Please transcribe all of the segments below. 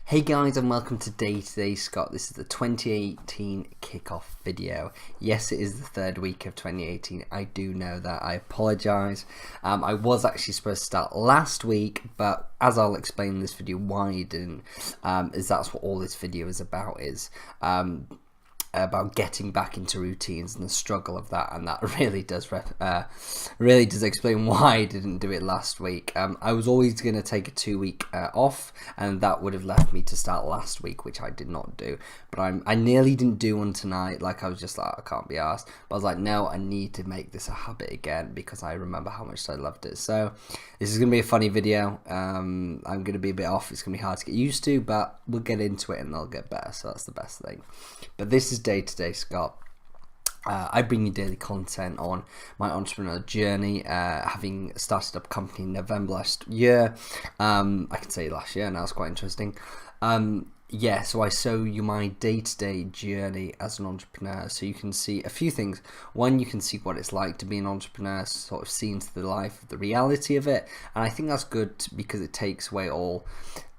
Hey guys, and welcome to Day to Day Scott. This is the 2018 kickoff video. Yes, it is the third week of 2018. I do know that. I apologize. I was actually supposed to start last week, but as I'll explain in this video why I didn't, is that's what all this video is about, about getting back into routines and the struggle of that, and that really does explain why I didn't do it last week. I was always going to take a 2-week off, and that would have left me to start last week, which I did not do. But I nearly didn't do one tonight. Like, I was just like, I can't be arsed. But I was like, no, I need to make this a habit again because I remember how much I loved it. So this is going to be a funny video. I'm going to be a bit off. It's going to be hard to get used to, but we'll get into it and they'll get better. So that's the best thing. But this is Day to Day Scott. I bring you daily content on my entrepreneurial journey, having started up a company in November last year. I can say last year now, it's quite interesting. So I show you my day-to-day journey as an entrepreneur, so you can see a few things. One, you can see what it's like to be an entrepreneur, sort of see into the life, the reality of it, and I think that's good because it takes away all,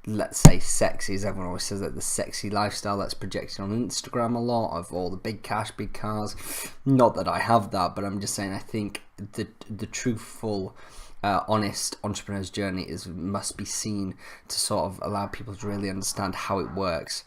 let's say, sexy, as everyone always says, that the sexy lifestyle that's projected on Instagram a lot, of all the big cash, big cars. Not that I have that, but I'm just saying I think the truthful, honest entrepreneur's journey must be seen to sort of allow people to really understand how it works.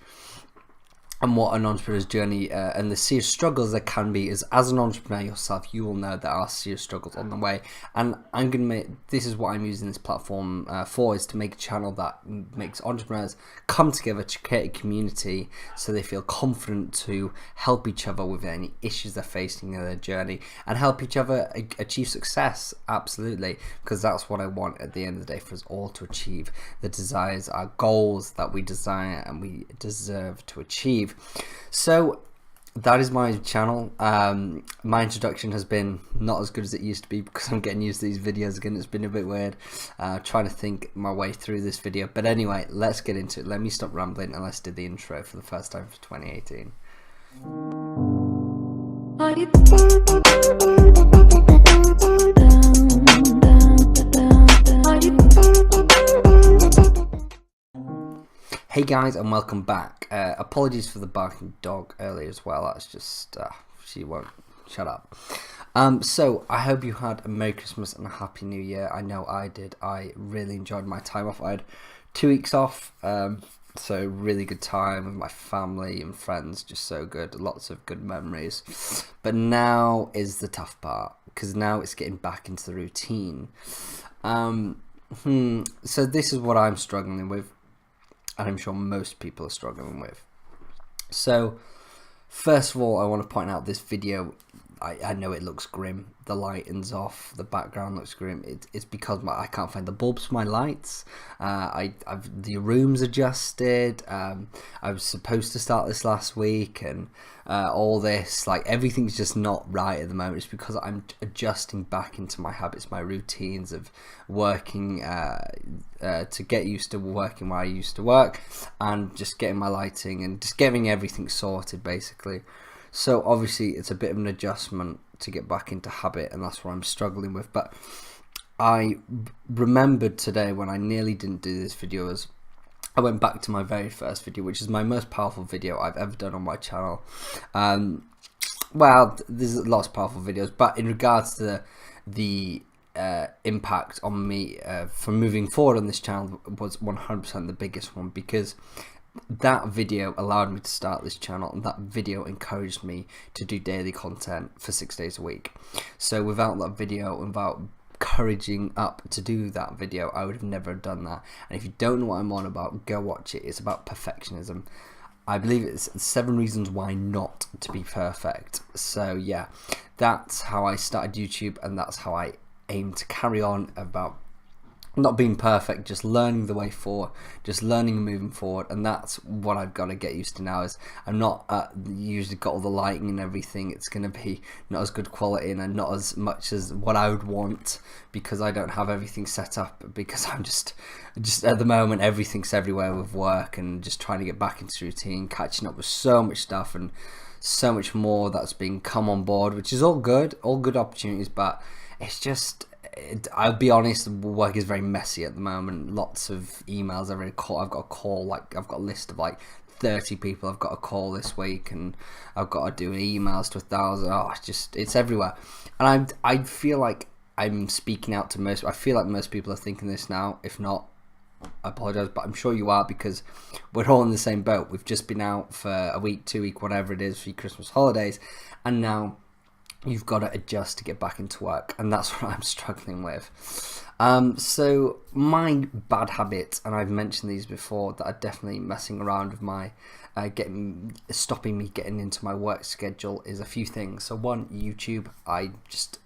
And what an entrepreneur's journey and the serious struggles there can be is, as an entrepreneur yourself, you will know there are serious struggles on the way. And I'm going to this is what I'm using this platform for, is to make a channel that makes entrepreneurs come together to create a community so they feel confident to help each other with any issues they're facing in their journey and help each other achieve success. Absolutely, because that's what I want at the end of the day, for us all to achieve the desires, our goals that we desire and we deserve to achieve. So that is my channel. My introduction has been not as good as it used to be because I'm getting used to these videos again. It's been a bit weird trying to think my way through this video, but anyway, let's get into it. Let me stop rambling and let's do the intro for the first time for 2018. Hey guys, and welcome back. Apologies for the barking dog earlier as well. That's just she won't shut up. So I hope you had a Merry Christmas and a Happy New Year. I know I did. I really enjoyed my time off. I had 2 weeks off, so really good time with my family and friends. Just so good. Lots of good memories. But now is the tough part, because now it's getting back into the routine. So this is what I'm struggling with, and I'm sure most people are struggling with. So first of all, I want to point out this video. I know it looks grim. The lighting's off. The background looks grim. It's because I can't find the bulbs for my lights. The room's adjusted. I was supposed to start this last week, and all this, like, everything's just not right at the moment. It's because I'm adjusting back into my habits, my routines of working to get used to working where I used to work, and just getting my lighting and just getting everything sorted, basically. So obviously it's a bit of an adjustment to get back into habit, and that's what I'm struggling with. But I remembered today when I nearly didn't do this video, as I went back to my very first video, which is my most powerful video I've ever done on my channel. Well, there's lots of powerful videos, but in regards to the impact on me from moving forward on this channel, was 100% the biggest one, because that video allowed me to start this channel, and that video encouraged me to do daily content for 6 days a week. So without that video, without encouraging up to do that video, I would have never done that. And if you don't know what I'm on about, go watch it. It's about perfectionism. I believe it's 7 reasons why not to be perfect. So yeah, that's how I started YouTube, and that's how I aim to carry on, about not being perfect, just learning the way forward, just learning and moving forward. And that's what I've got to get used to now, is I'm not usually got all the lighting and everything. It's going to be not as good quality and not as much as what I would want, because I don't have everything set up, because I'm just at the moment, everything's everywhere with work and just trying to get back into routine, catching up with so much stuff and so much more that's been come on board, which is all good opportunities, but it's just I'll be honest, work is very messy at the moment. Lots of emails. I've got a call, like I've got a list of like 30 people I've got to call this week, and I've got to do emails to 1,000. Oh, it's everywhere. And I feel like I'm speaking out to most. I feel like most people are thinking this now. If not, I apologize, but I'm sure you are, because we're all in the same boat. We've just been out for a week, 2 week, whatever it is, for your Christmas holidays, and now you've got to adjust to get back into work, and that's what I'm struggling with. So my bad habits, and I've mentioned these before, that are definitely messing around with my stopping me getting into my work schedule, is a few things. So one, YouTube. I just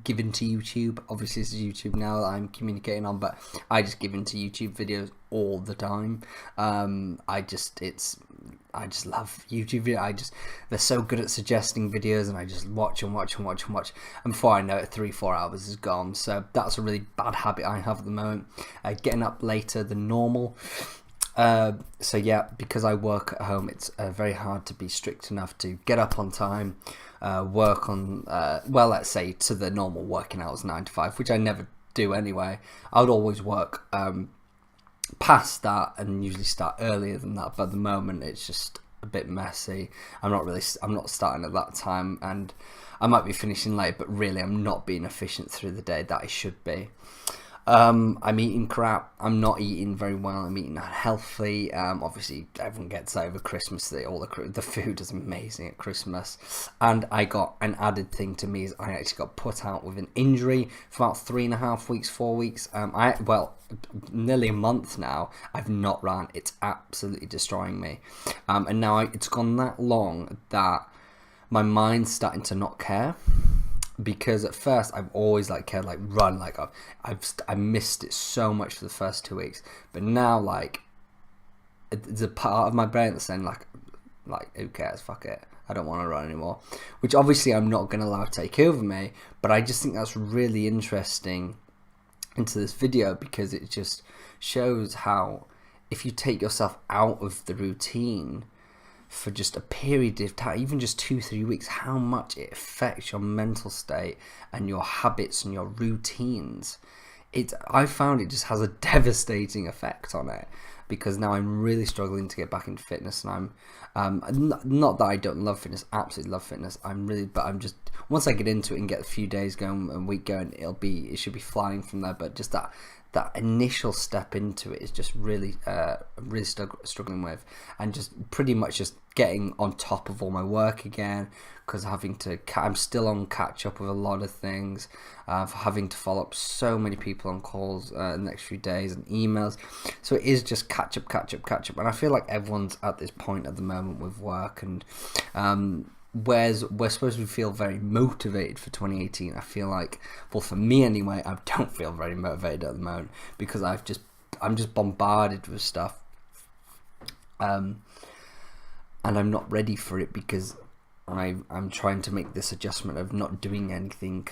give into YouTube. Obviously this is YouTube now that I'm communicating on, but I just give into YouTube videos all the time. I just love YouTube videos. They're so good at suggesting videos, and I just watch and watch and watch and watch, and before I know it, 3-4 hours is gone. So that's a really bad habit I have at the moment. Getting up later than normal. So yeah, because I work at home, it's very hard to be strict enough to get up on time, work on, well, let's say to the normal working hours, 9 to 5, which I never do anyway. I would always work past that and usually start earlier than that, but at the moment it's just a bit messy. I'm not starting at that time, and I might be finishing late, but really I'm not being efficient through the day that I should be. I'm eating crap. I'm not eating very well. I'm eating unhealthy. Obviously, everyone gets that over Christmas. The food is amazing at Christmas. And I got an added thing to me is I actually got put out with an injury for about 3.5 weeks, 4 weeks. Nearly a month now. I've not ran. It's absolutely destroying me. And now it's gone that long that my mind's starting to not care. Because at first I've always cared, run, I missed it so much for the first 2 weeks, but now there's a part of my brain that's saying who cares, fuck it, I don't want to run anymore, which obviously I'm not going to allow to take over me. But I just think that's really interesting into this video, because it just shows how if you take yourself out of the routine for just a period of time, even just 2-3 weeks, how much it affects your mental state and your habits and your routines. I found it just has a devastating effect on it, because now I'm really struggling to get back into fitness, and I'm not that I don't love fitness, absolutely love fitness. But I'm just, once I get into it and get a few days going and week going, it should be flying from there. But just that initial step into it is just really struggling with, and just pretty much just getting on top of all my work again, because I'm still on catch up with a lot of things, for having to follow up so many people on calls in the next few days and emails. So it is just catch up, and I feel like everyone's at this point at the moment with work, and whereas we're supposed to feel very motivated for 2018, I feel like, well, for me anyway, I don't feel very motivated at the moment, because I'm just bombarded with stuff, and I'm not ready for it, because I'm trying to make this adjustment of not doing anything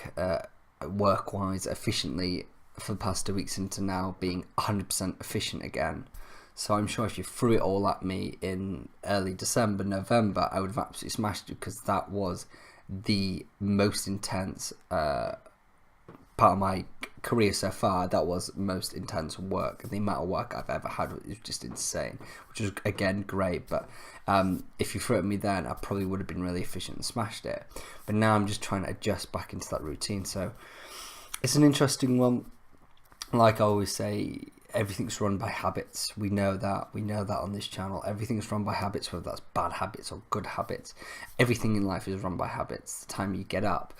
work-wise efficiently for the past 2 weeks, into now being 100% efficient again. So I'm sure if you threw it all at me in early December, November, I would have absolutely smashed it, because that was the most intense part of my career so far. That was most intense work. The amount of work I've ever had is just insane, which is, again, great. But if you threw it at me then, I probably would have been really efficient and smashed it. But now I'm just trying to adjust back into that routine. So it's an interesting one. Like I always say, everything's run by habits. We know that on this channel. Everything's run by habits, whether that's bad habits or good habits. Everything in life is run by habits. The time you get up,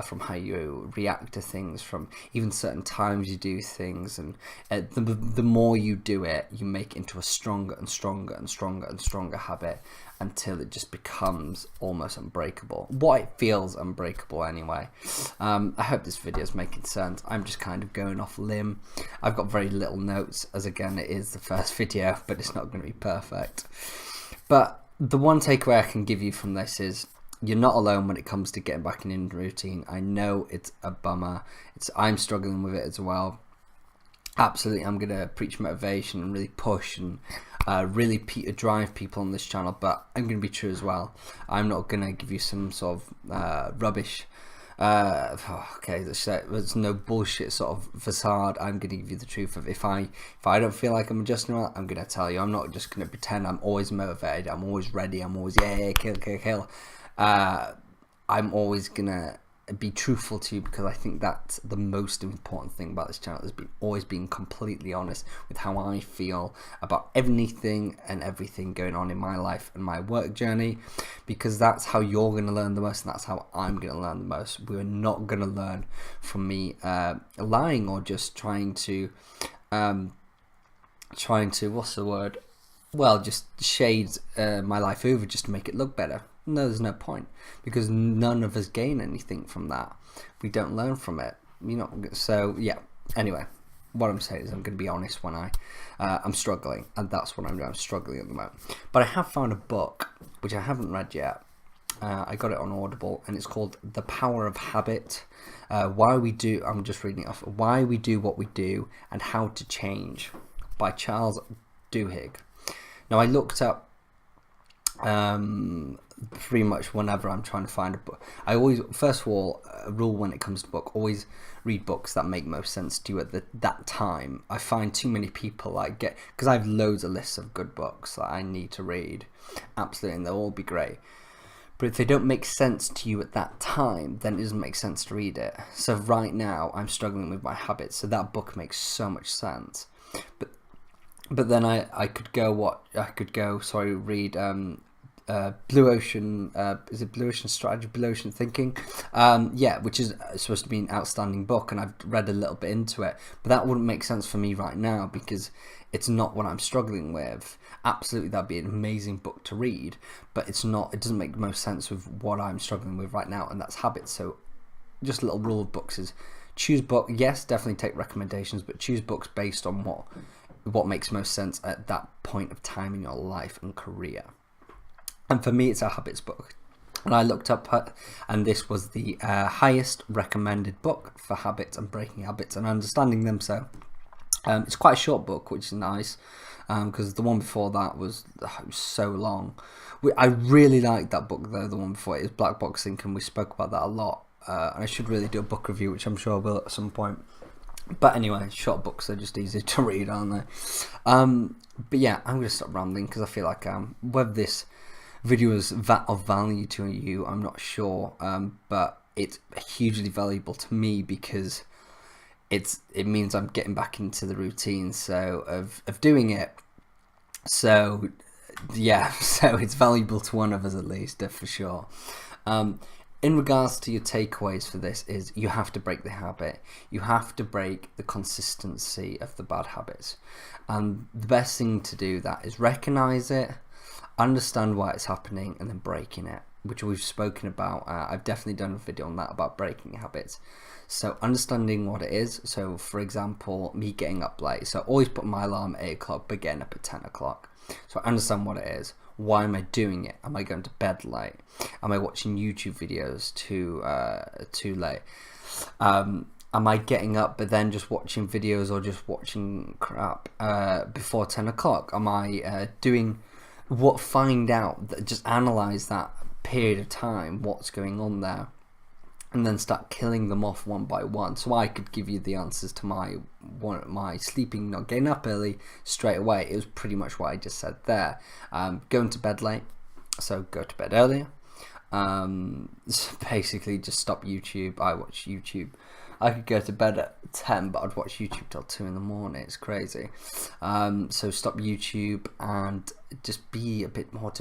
from how you react to things, from even certain times you do things, and the more you do it, you make it into a stronger and stronger and stronger and stronger habit, until it just becomes almost unbreakable. What it feels unbreakable anyway. I hope this video is making sense. I'm just kind of going off limb. I've got very little notes, as again it is the first video, but it's not going to be perfect. But the one takeaway I can give you from this is, you're not alone when it comes to getting back in the routine. I know it's a bummer. I'm struggling with it as well. Absolutely, I'm going to preach motivation and really push and really drive people on this channel, but I'm going to be true as well. I'm not going to give you some sort of rubbish Okay, there's no bullshit sort of facade. I'm going to give you the truth of if I don't feel like I'm adjusting, I'm going to tell you. I'm not just going to pretend I'm always motivated. I'm always ready. I'm always kill. I'm always going to be truthful to you, because I think that's the most important thing about this channel, is always being completely honest with how I feel about anything and everything going on in my life and my work journey, because that's how you're going to learn the most, and that's how I'm going to learn the most. We're not going to learn from me lying or just trying to what's the word? Well, just shade my life over just to make it look better. No, there's no point, because none of us gain anything from that. We don't learn from it, so yeah. Anyway, what I'm saying is I'm going to be honest when I'm struggling, and that's what I'm doing. I'm struggling at the moment, but I have found a book which I haven't read yet. I got it on Audible, and it's called The Power of Habit. I'm just reading it off. Why We Do What We Do and How to Change, by Charles Duhigg. Now, I looked up pretty much whenever I'm trying to find a book, I always, first of all, a rule when it comes to book, always read books that make most sense to you at that time. I find too many people because I have loads of lists of good books that I need to read, absolutely, and they'll all be great, but if they don't make sense to you at that time, then it doesn't make sense to read it. So right now I'm struggling with my habits, so that book makes so much sense, but then I could read Blue Ocean, is it Blue Ocean Strategy, Blue Ocean Thinking? Which is supposed to be an outstanding book, and I've read a little bit into it, but that wouldn't make sense for me right now because it's not what I'm struggling with. Absolutely, that'd be an amazing book to read, but it doesn't make most sense with what I'm struggling with right now, and that's habits. So just a little rule of books is choose book. Yes, definitely take recommendations, but choose books based on what makes most sense at that point of time in your life and career. And for me, it's a habits book. And I looked up, and this was the highest recommended book for habits and breaking habits and understanding them. So it's quite a short book, which is nice, because the one before that was so long. I really liked that book, though. The one before it is Black Box Thinking. We spoke about that a lot. And I should really do a book review, which I'm sure I will at some point. But anyway, short books are just easy to read, aren't they? But yeah, I'm going to stop rambling because I feel like whether this video is of value to you, I'm not sure, but it's hugely valuable to me because it means I'm getting back into the routine of doing it. So yeah, so it's valuable to one of us at least, for sure. In regards to your takeaways for this, is you have to break the habit. You have to break the consistency of the bad habits, and the best thing to do that is recognize it, understand why it's happening, and then breaking it, which we've spoken about. I've definitely done a video on that, about breaking habits. So understanding what it is. So for example, me getting up late. So I always put my alarm at 8 o'clock, but getting up at 10 o'clock. So I understand what it is. Why am I doing it? Am I going to bed late? Am I watching YouTube videos too late? Am I getting up but then just watching videos or just watching crap before 10 o'clock? Am I find out, just analyze that period of time, what's going on there, and then start killing them off one by one. So I could give you the answers to my sleeping, not getting up early straight away. It was pretty much what I just said there. Going to bed late, so go to bed earlier. So basically just stop YouTube. I watch YouTube. I could go to bed at 10, but I'd watch YouTube till 2 in the morning. It's crazy. So stop YouTube and just be a bit more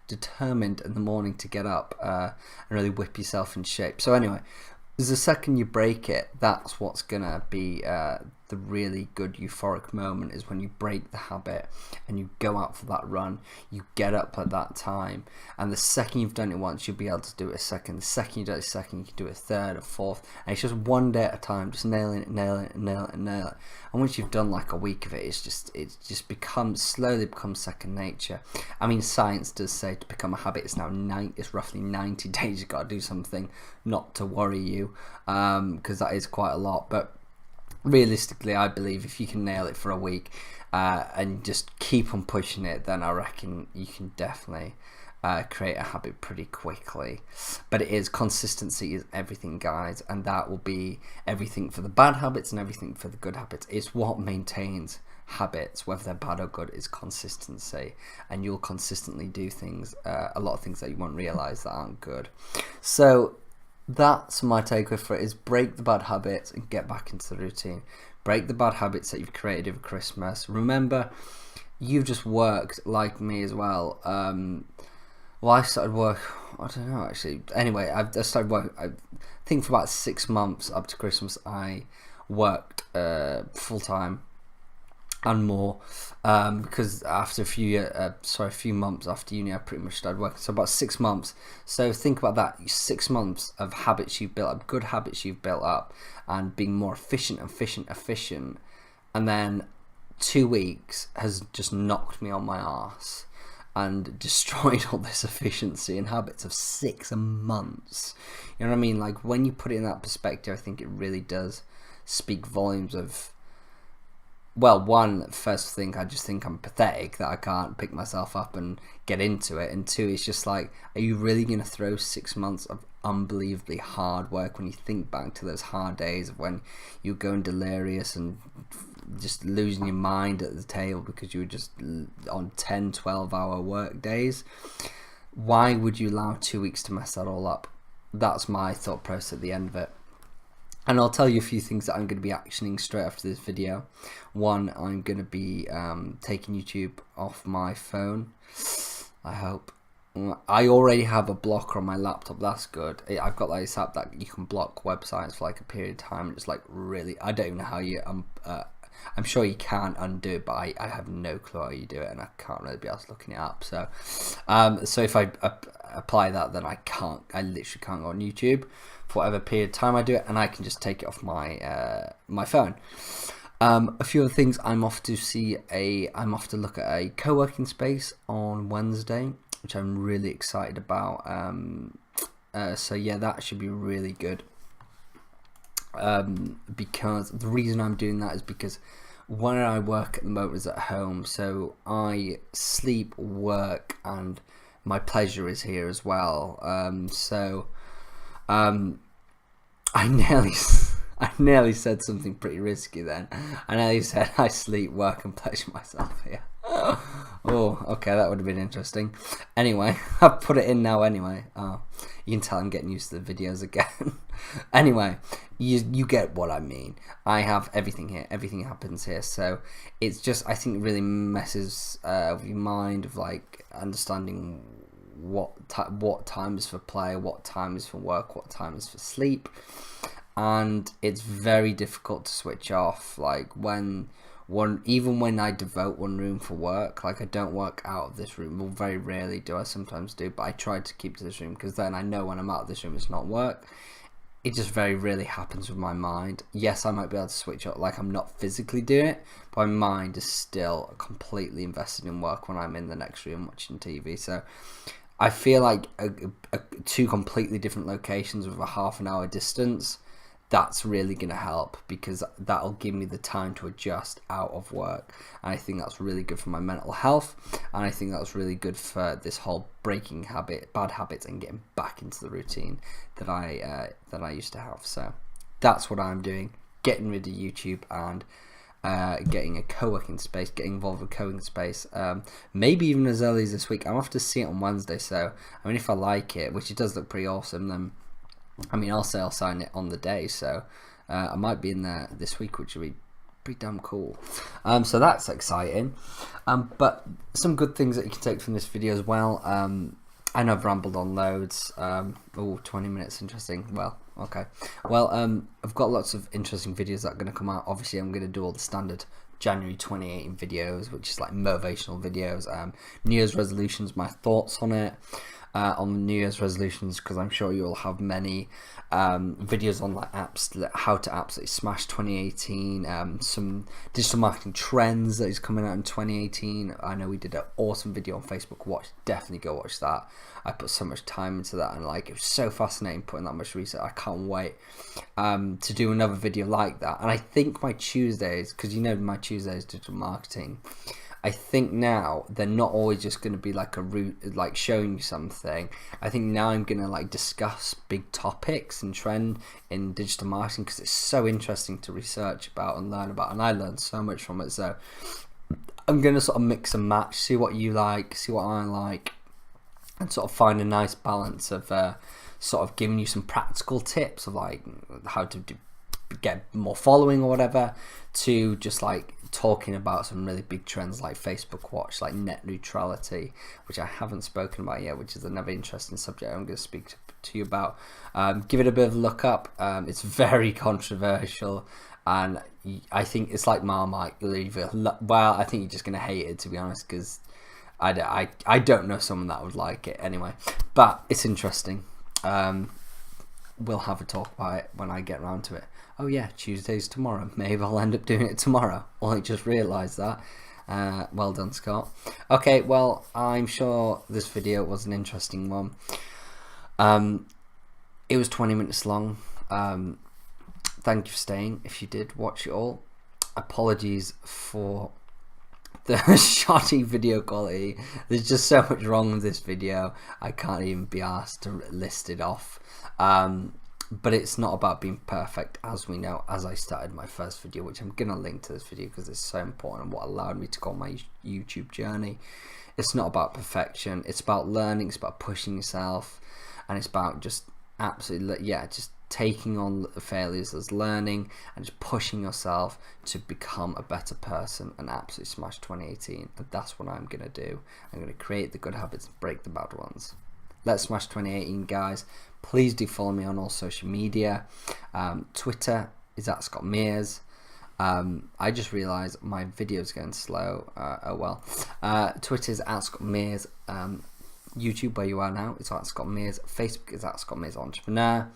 determined in the morning to get up and really whip yourself in shape. So anyway, the second you break it, that's what's gonna be the really good euphoric moment, is when you break the habit and you go out for that run, you get up at that time, and the second you've done it once, you'll be able to do it a second. The second you do it a second, you can do it a third, a fourth, and it's just one day at a time, just nailing it. And once you've done like a week of it, it just slowly becomes second nature. I mean, science does say to become a habit, it's roughly 90 days. You've got to do something, not to worry you, because that is quite a lot, but realistically, I believe if you can nail it for a week and just keep on pushing it, then I reckon you can definitely create a habit pretty quickly. But it is, consistency is everything, guys, and that will be everything for the bad habits and everything for the good habits. It's what maintains habits, whether they're bad or good, is consistency, and you'll consistently do things, a lot of things that you won't realize that aren't good. So that's my takeaway for it, is break the bad habits and get back into the routine. Break the bad habits that you've created over Christmas. Remember, you've just worked like me as well. Well, I started work, I don't know actually. Anyway, I started work, I think for about 6 months up to Christmas, I worked full time and more, because after a few months after uni, I pretty much started working. So about 6 months. So think about that: 6 months of habits you've built up, good habits you've built up, and being more efficient, and then 2 weeks has just knocked me on my arse and destroyed all this efficiency and habits of 6 months. You know what I mean? Like, when you put it in that perspective, I think it really does speak volumes of, well, one, first thing, I just think I'm pathetic that I can't pick myself up and get into it. And two, it's just like, are you really going to throw 6 months of unbelievably hard work when you think back to those hard days of when you were going delirious and just losing your mind at the table because you were just on 10, 12-hour work days? Why would you allow 2 weeks to mess that all up? That's my thought process at the end of it. And I'll tell you a few things that I'm going to be actioning straight after this video. One, I'm going to be taking YouTube off my phone, I hope. I already have a blocker on my laptop, that's good. I've got like this app that you can block websites for like a period of time. It's like, really, I don't even know how you, I'm sure you can undo it, but I have no clue how you do it, and I can't really be asked looking it up. So so if I apply that, then I literally can't go on YouTube for whatever period of time I do it, and I can just take it off my my phone. A few other things: I'm off to look at a co-working space on Wednesday, which I'm really excited about. So yeah, that should be really good. Because the reason I'm doing that is because when I work at the moment is at home, so I sleep, work, and my pleasure is here as well. I nearly said something pretty risky then. I nearly said I sleep, work, and pleasure myself here. Oh, okay, that would have been interesting. Anyway, I've put it in now anyway. You can tell I'm getting used to the videos again. Anyway, you get what I mean. I have everything here. Everything happens here. So it's just, I think it really messes with your mind of like understanding what time is for play, what time is for work, what time is for sleep. And it's very difficult to switch off. Like even when I devote one room for work, like I don't work out of this room. Well, very rarely do. I sometimes do, but I try to keep to this room because then I know when I'm out of this room it's not work. It just very rarely happens with my mind. Yes, I might be able to switch off, like I'm not physically doing it, but my mind is still completely invested in work when I'm in the next room watching TV. So I feel like two completely different locations with a half an hour distance, that's really going to help, because that'll give me the time to adjust out of work. And I think that's really good for my mental health, and I think that's really good for this whole breaking bad habits and getting back into the routine that I used to have. So that's what I'm doing, getting rid of YouTube and getting a co-working space, getting involved with a co-working space, maybe even as early as this week. I'm off to see it on Wednesday, so I mean, if I like it, which it does look pretty awesome, then I mean, I'll say I'll sign it on the day, so I might be in there this week, which would be pretty damn cool. So that's exciting. But some good things that you can take from this video as well. I know I've rambled on loads. 20 minutes, interesting. Well, okay. Well, I've got lots of interesting videos that are going to come out. Obviously, I'm going to do all the standard January 2018 videos, which is like motivational videos, New Year's resolutions, my thoughts on it. On the New Year's resolutions, because I'm sure you'll have many videos on like apps, how to absolutely smash 2018, some digital marketing trends that is coming out in 2018. I know we did an awesome video on Facebook. Definitely go watch that. I put so much time into that, and like it was so fascinating putting that much research. I can't wait to do another video like that. And I think my Tuesdays, because you know my Tuesdays digital marketing, I think now they're not always just going to be like a route, like showing you something. I think now I'm going to like discuss big topics and trend in digital marketing, because it's so interesting to research about and learn about, and I learned so much from it. So I'm going to sort of mix and match, see what you like, see what I like, and sort of find a nice balance of sort of giving you some practical tips of like how to get more following or whatever, to just like talking about some really big trends like Facebook Watch, like net neutrality, which I haven't spoken about yet, which is another interesting subject I'm going to speak to you about. Give it a bit of a look up. It's very controversial, and I think it's like Marmite. Well, I think you're just going to hate it, to be honest, because I don't know someone that would like it anyway, but it's interesting. We'll have a talk about it when I get around to it. Oh yeah, Tuesday's tomorrow. Maybe I'll end up doing it tomorrow. Well, I just realised that. Well done, Scott. Okay, well, I'm sure this video was an interesting one. It was 20 minutes long. Thank you for staying, if you did watch it all. Apologies for the shoddy video quality. There's just so much wrong with this video, I can't even be asked to list it off. But it's not about being perfect, as we know, as I started my first video, which I'm going to link to this video because it's so important and what allowed me to go on my YouTube journey. It's not about perfection, it's about learning, it's about pushing yourself, and it's about just absolutely, yeah, just taking on the failures as learning and just pushing yourself to become a better person and absolutely smash 2018. And that's what I'm going to do. I'm going to create the good habits and break the bad ones. Let's smash 2018, guys. Please do follow me on all social media. Twitter is at Scott Mears. I just realised my video is going slow. Oh well. Twitter is at Scott Mears. YouTube, where you are now, is at Scott Mears. Facebook is at Scott Mears Entrepreneur.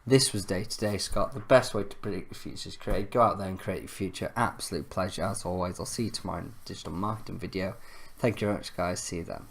This was Day to Day, Scott. The best way to predict the future is create. Go out there and create your future. Absolute pleasure as always. I'll see you tomorrow in a digital marketing video. Thank you very much, guys. See you then.